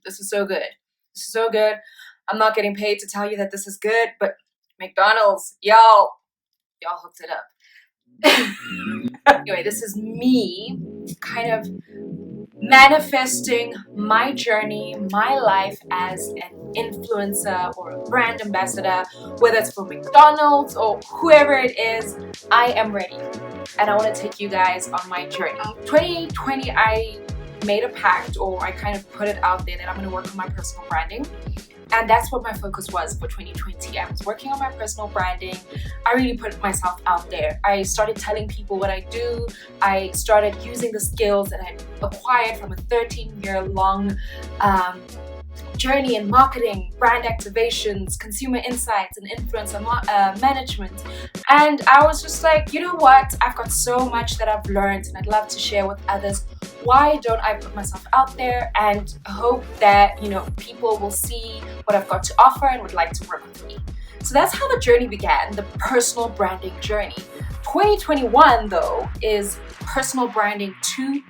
This is so good. This is so good. I'm not getting paid to tell you that this is good, but McDonald's, y'all hooked it up. Anyway, this is me kind of manifesting my journey, my life as an influencer or a brand ambassador, whether it's for McDonald's or whoever it is. I am ready and I want to take you guys on my journey. 2020, I made a pact, or I kind of put it out there, that I'm going to work on my personal branding. And that's what my focus was for 2020. I was working on my personal branding. I really put myself out there. I started telling people what I do. I started using the skills that I acquired from a 13-year-long journey in marketing, brand activations, consumer insights, and influencer management. And I was just like, you know what? I've got so much that I've learned and I'd love to share with others. Why don't I put myself out there and hope that, people will see what I've got to offer and would like to work with me? So that's how the journey began, the personal branding journey. 2021, though, is personal branding 2.0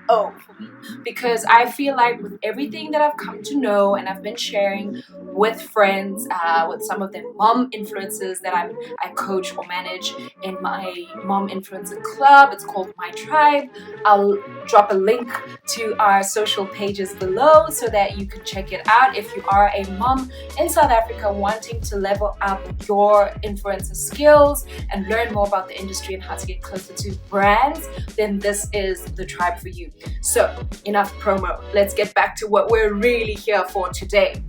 for me, because I feel like with everything that I've come to know and I've been sharing with friends, with some of the mom influencers that I coach or manage in my mom influencer club. It's called My Tribe. I'll drop a link to our social pages below so that you can check it out if you are a mom in South Africa wanting to level up your influencer skills and learn more about the industry and how to get closer to brands. Then this is the tribe for you. So enough promo. Let's get back to what we're really here for today.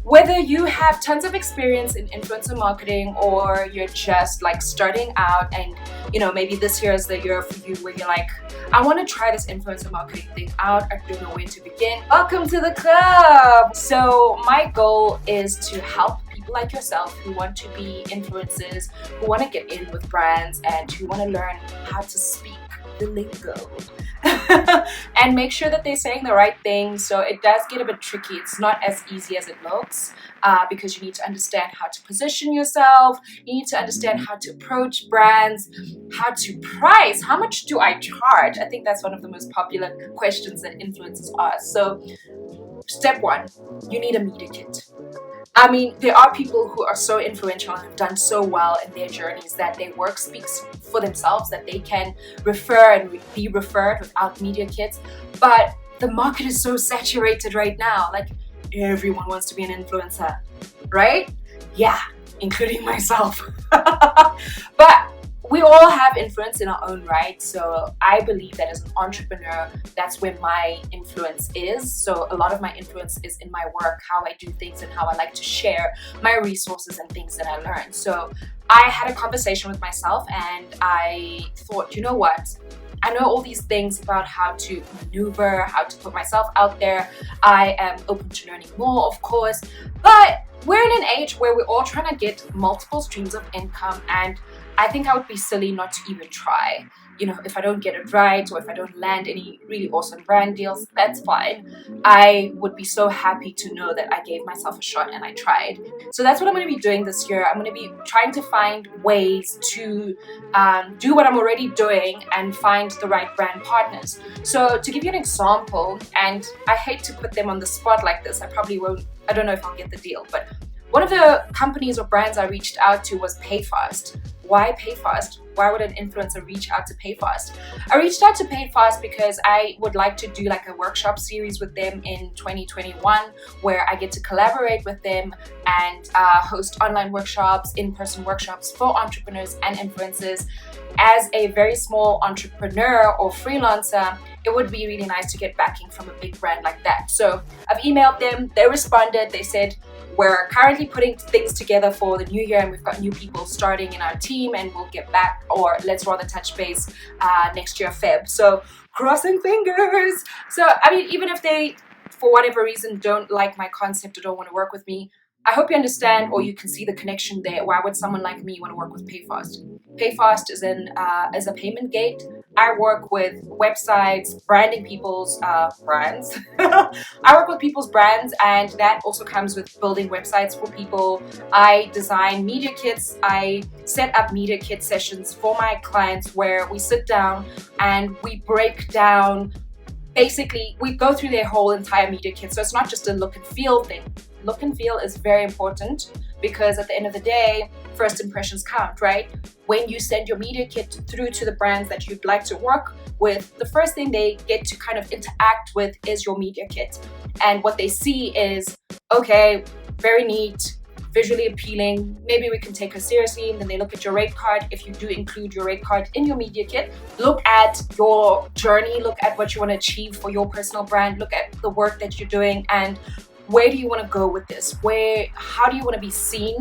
Whether you have tons of experience in influencer marketing or you're just like starting out and maybe this year is the year for you where you're like, I want to try this influencer marketing thing out. I don't know where to begin. Welcome to the club. So my goal is to help people like yourself who want to be influencers, who want to get in with brands, and who want to learn how to speak the lingo and make sure that they're saying the right thing. So it does get a bit tricky. It's not as easy as it looks, because you need to understand how to position yourself. You need to understand how to approach brands, how to price. How much do I charge? I think that's one of the most popular questions that influencers ask. So step one, you need a media kit. I mean, there are people who are so influential and have done so well in their journeys that their work speaks for themselves, that they can refer and be referred without media kits. But the market is so saturated right now. Like, everyone wants to be an influencer, right? Yeah, including myself. But we all have influence in our own right. So I believe that as an entrepreneur, that's where my influence is. So a lot of my influence is in my work, how I do things and how I like to share my resources and things that I learned. So I had a conversation with myself and I thought, you know what? I know all these things about how to maneuver, how to put myself out there. I am open to learning more, of course, but we're in an age where we're all trying to get multiple streams of income, and I think I would be silly not to even try. If I don't get it right or if I don't land any really awesome brand deals, that's fine. I would be so happy to know that I gave myself a shot and I tried. So that's what I'm going to be doing this year. I'm going to be trying to find ways to do what I'm already doing and find the right brand partners. So to give you an example, and I hate to put them on the spot like this, I probably won't, I don't know if I'll get the deal, but one of the companies or brands I reached out to was PayFast. Why PayFast? Why would an influencer reach out to PayFast? I reached out to PayFast because I would like to do like a workshop series with them in 2021 where I get to collaborate with them and host online workshops, in-person workshops for entrepreneurs and influencers. As a very small entrepreneur or freelancer, it would be really nice to get backing from a big brand like that. So I've emailed them, they responded, they said, we're currently putting things together for the new year and we've got new people starting in our team and we'll get back, or let's rather touch base next year, Feb. So crossing fingers. So, I mean, even if they, for whatever reason, don't like my concept or don't want to work with me, I hope you understand or you can see the connection there. Why would someone like me want to work with PayFast? PayFast is a payment gate. I work with websites, branding people's brands. I work with people's brands, and that also comes with building websites for people. I design media kits. I set up media kit sessions for my clients where we sit down and we break down basically we go through their whole entire media kit. So it's not just a look and feel thing. Look and feel is very important because at the end of the day, first impressions count, right? When you send your media kit through to the brands that you'd like to work with, the first thing they get to kind of interact with is your media kit. And what they see is, okay, very neat, visually appealing, maybe we can take her seriously. And then they look at your rate card. If you do include your rate card in your media kit, look at your journey, look at what you want to achieve for your personal brand, look at the work that you're doing, and where do you want to go with this? How do you want to be seen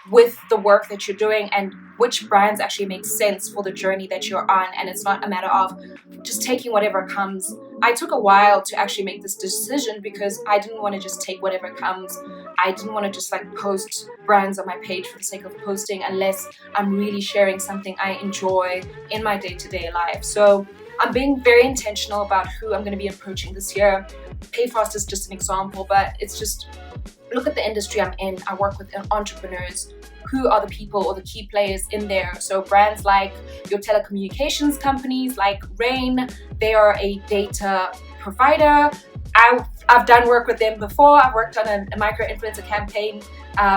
with the work that you're doing, and which brands actually make sense for the journey that you're on? And it's not a matter of just taking whatever comes. I took a while to actually make this decision because I didn't want to just take whatever comes. I didn't want to just like post brands on my page for the sake of posting unless I'm really sharing something I enjoy in my day-to-day life. So I'm being very intentional about who I'm going to be approaching this year. Payfast is just an example, but it's just, look at the industry I'm in. I work with entrepreneurs. Who are the people or the key players in there? So brands like your telecommunications companies like Rain, they are a data provider. I've done work with them before. I've worked on a micro-influencer campaign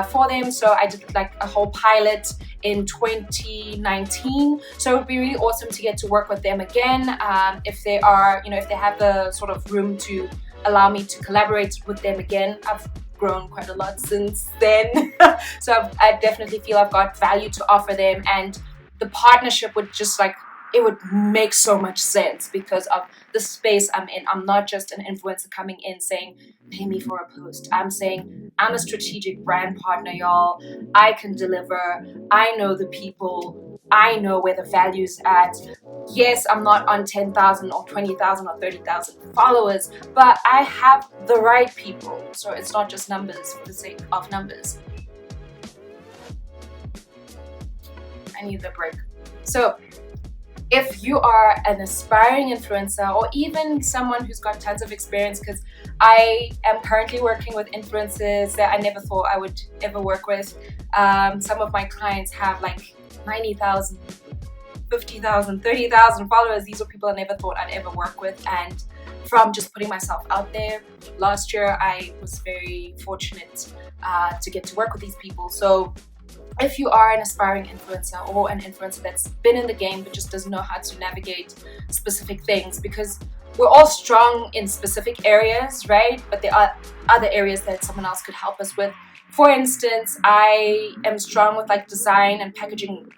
for them. So I did like a whole pilot in 2019. So it would be really awesome to get to work with them again. If they are, if they have the sort of room to allow me to collaborate with them again. I've grown quite a lot since then. So I definitely feel I've got value to offer them, and the partnership would just it would make so much sense because of the space I'm in. I'm not just an influencer coming in saying, pay me for a post. I'm saying, I'm a strategic brand partner, y'all. I can deliver. I know the people. I know where the value's at. Yes, I'm not on 10,000 or 20,000 or 30,000 followers, but I have the right people. So it's not just numbers for the sake of numbers. I need the break. So if you are an aspiring influencer or even someone who's got tons of experience, because I am currently working with influencers that I never thought I would ever work with. Some of my clients have like 90,000, 50,000, 30,000 followers. These are people I never thought I'd ever work with. And from just putting myself out there, last year I was very fortunate to get to work with these people. So if you are an aspiring influencer or an influencer that's been in the game but just doesn't know how to navigate specific things, because we're all strong in specific areas, right? But there are other areas that someone else could help us with. For instance, I am strong with like design and packaging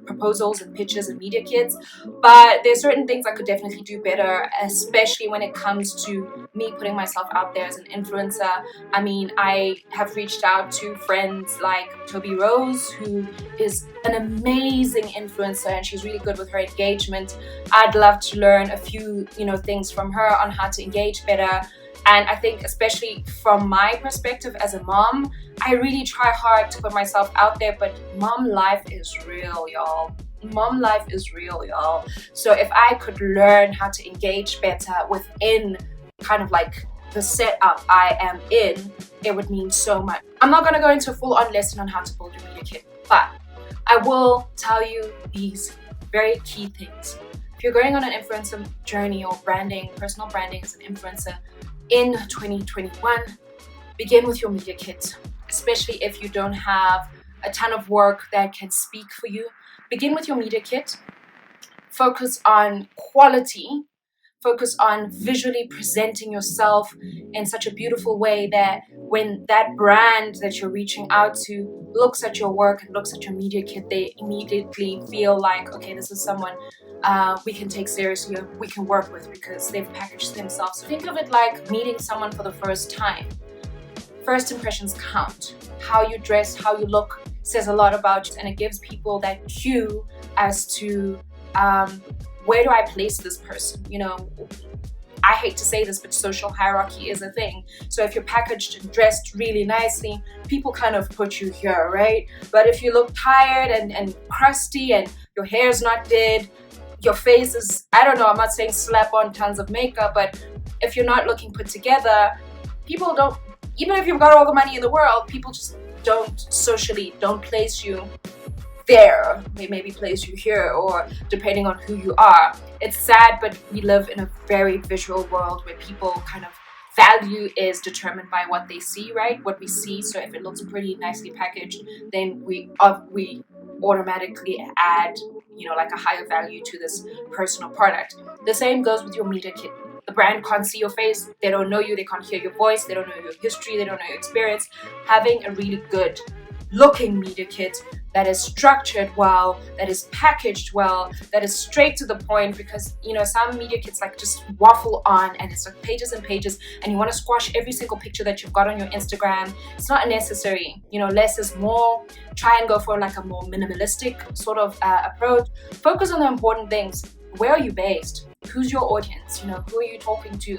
proposals and pitches and media kits, but there's certain things I could definitely do better, especially when it comes to me putting myself out there as an influencer. I mean, I have reached out to friends like Toby Rose, who is an amazing influencer and she's really good with her engagement. I'd love to learn a few, things from her on how to engage better. And I think especially from my perspective as a mom, I really try hard to put myself out there, but mom life is real, y'all. Mom life is real, y'all. So if I could learn how to engage better within kind of like the setup I am in, it would mean so much. I'm not going to go into a full-on lesson on how to build your media kit, but I will tell you these very key things. If you're going on an influencer journey or personal branding as an influencer, in 2021, begin with your media kit, especially if you don't have a ton of work that can speak for you. Begin with your media kit. Focus on quality. Focus on visually presenting yourself in such a beautiful way that when that brand that you're reaching out to looks at your work and looks at your media kit, they immediately feel like, okay, this is someone we can take seriously, or we can work with because they've packaged themselves. So think of it like meeting someone for the first time. First impressions count. How you dress, how you look says a lot about you, and it gives people that cue as to where do I place this person? I hate to say this, but social hierarchy is a thing. So if you're packaged and dressed really nicely, people kind of put you here, right? But if you look tired and crusty and your hair's not did, your face is, I don't know, I'm not saying slap on tons of makeup, but if you're not looking put together, people don't, even if you've got all the money in the world, people just don't place you there. They maybe place you here, or depending on who you are. It's sad, but we live in a very visual world where people kind of value is determined by what they see, right? What we see. So if it looks pretty nicely packaged, then we automatically add, like a higher value to this personal product. The same goes with your media kit. The brand can't see your face, they don't know you, they can't hear your voice, they don't know your history, they don't know your experience. Having a really good looking media kit that is structured well, that is packaged well, that is straight to the point, because some media kits like just waffle on and it's like pages and pages, and you want to squash every single picture that you've got on your Instagram. It's not necessary. Less is more. Try and go for like a more minimalistic sort of approach. Focus on the important things. Where are you based? Who's your audience? Who are you talking to?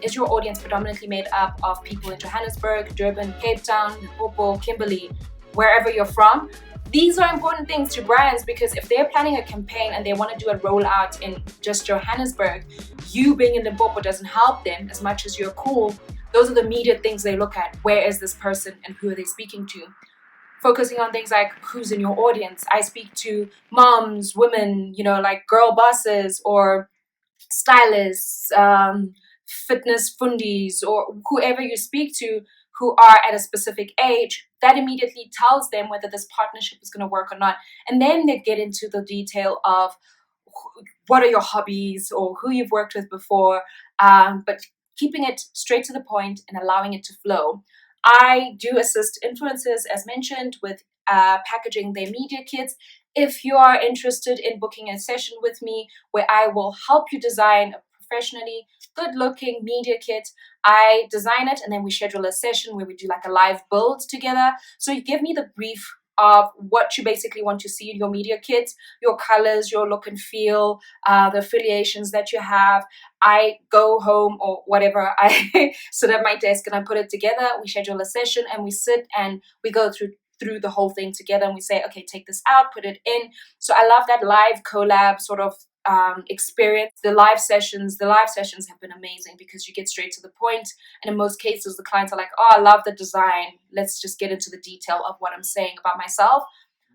Is your audience predominantly made up of people in Johannesburg, Durban, Cape Town, Limpopo, Kimberley, wherever you're from? These are important things to brands, because if they're planning a campaign and they want to do a rollout in just Johannesburg, you being in Limpopo doesn't help them as much as you're cool. Those are the immediate things they look at. Where is this person and who are they speaking to? Focusing on things like who's in your audience. I speak to moms, women, like girl bosses or stylists, fitness fundies, or whoever you speak to who are at a specific age. That immediately tells them whether this partnership is going to work or not. And then they get into the detail of what are your hobbies or who you've worked with before, but keeping it straight to the point and allowing it to flow. I do assist influencers, as mentioned, with packaging their media kits. If you are interested in booking a session with me where I will help you design a professionally good-looking media kit, I design it and then we schedule a session where we do like a live build together. So you give me the brief of what you basically want to see in your media kit, your colors, your look and feel, the affiliations that you have. I go home or whatever, I sit at my desk and I put it together. We schedule a session and we sit and we go through the whole thing together, and we say, okay, take this out, put it in. So I love that live collab sort of experience. The live sessions have been amazing because you get straight to the point, and in most cases the clients are like, oh, I love the design, let's just get into the detail of what I'm saying about myself.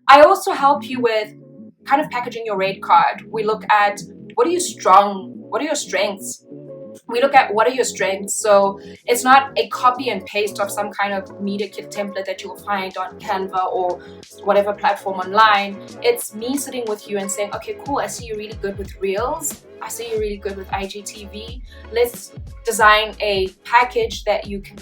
I also help you with kind of packaging your rate card. We look at what are your strengths. We look at what are your strengths. So it's not a copy and paste of some kind of media kit template that you will find on Canva or whatever platform online. It's me sitting with you and saying, okay, cool, I see you're really good with Reels. I see you're really good with IGTV. Let's design a package a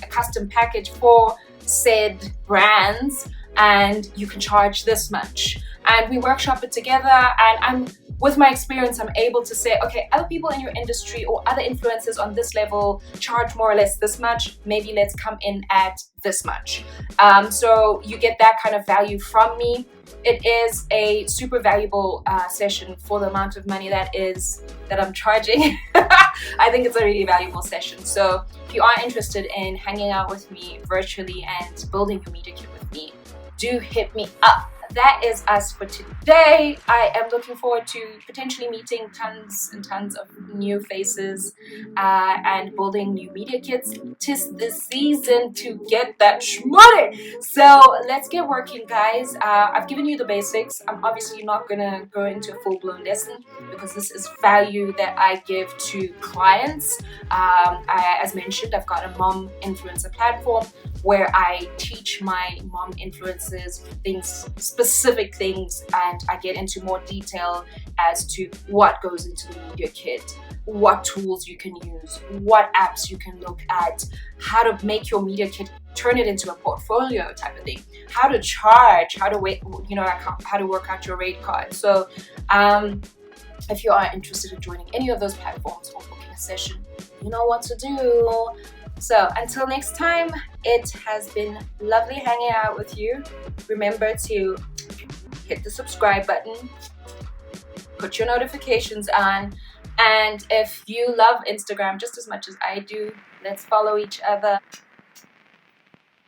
custom package for said brands, and you can charge this much. And we workshop it together, and with my experience, I'm able to say, okay, other people in your industry or other influencers on this level charge more or less this much. Maybe let's come in at this much. So you get that kind of value from me. It is a super valuable session for the amount of money that I'm charging. I think it's a really valuable session. So if you are interested in hanging out with me virtually and building your media kit with me, do hit me up. That is us for today. I am looking forward to potentially meeting tons and tons of new faces and building new media kits. 'Tis this season to get that shmoney. So let's get working, guys. I've given you the basics. I'm obviously not gonna go into a full-blown lesson because this is value that I give to clients. As mentioned, I've got a mom influencer platform where I teach my mom influencers specific things, and I get into more detail as to what goes into the media kit, what tools you can use, what apps you can look at, how to make your media kit, turn it into a portfolio type of thing, how to charge, how to work out your rate card. So if you are interested in joining any of those platforms or booking a session, you know what to do. So until next time, it has been lovely hanging out with you. Remember to hit the subscribe button, put your notifications on, and if you love Instagram just as much as I do, let's follow each other.